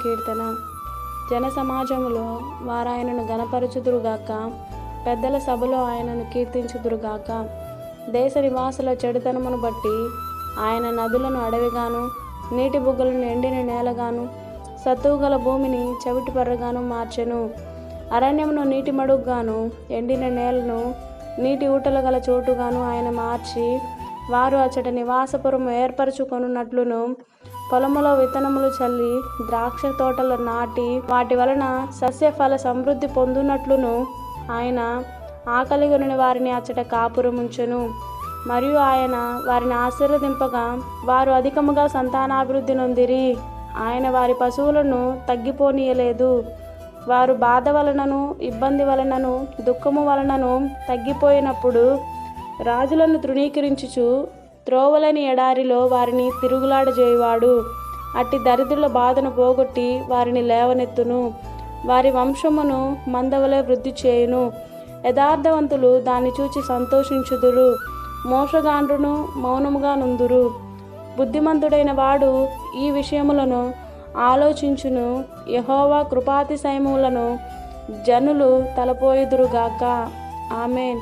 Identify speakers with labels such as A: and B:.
A: కీర్తన. జన సమాజములో వారాయనను గణపరచుదురుగాక, పెద్దల సభలో ఆయనను కీర్తించుదురుగాక. దేశ నివాసుల చెడుతనమును బట్టి ఆయన నదులను అడవిగాను, నీటి బుగ్గలను ఎండిన నేలగాను, సత్తువుగల భూమిని చవిటి పర్రగాను మార్చెను. అరణ్యమును నీటి మడుగ్గాను, ఎండిన నేలను నీటి ఊటలు గల చోటుగాను ఆయన మార్చి, వారు అచ్చట నివాసపురము ఏర్పరచుకొనున్నట్లును, పొలములో విత్తనములు చల్లి ద్రాక్ష తోటలు నాటి వాటి వలన సస్యఫల సమృద్ధి పొందునట్లును ఆయన ఆకలిగొని వారిని అచ్చట కాపురముంచెను. మరియు ఆయన వారిని ఆశీర్వదింపగా వారు అధికముగా సంతానాభివృద్ధి నొందిరి. ఆయన వారి పశువులను తగ్గిపోనీయలేదు. వారు బాధ వలనను, ఇబ్బంది వలనను, దుఃఖము వలనను తగ్గిపోయినప్పుడు రాజులను తృణీకరించుచు త్రోవలని ఎడారిలో వారిని తిరుగులాడజేయువాడు. అట్టి దరిద్రుల బాధను పోగొట్టి వారిని లేవనెత్తును. వారి వంశమును మందవలే వృద్ధి చేయును. యథార్థవంతులు దాన్ని చూచి సంతోషించుదురు. మోసగాండ్రును మౌనముగా నుందురు. బుద్ధిమంతుడైన వాడు ఈ విషయములను ఆలోచించును. యెహోవా కృపాతిశయములను జనులు తలపోయుదురుగాక. ఆమేన్.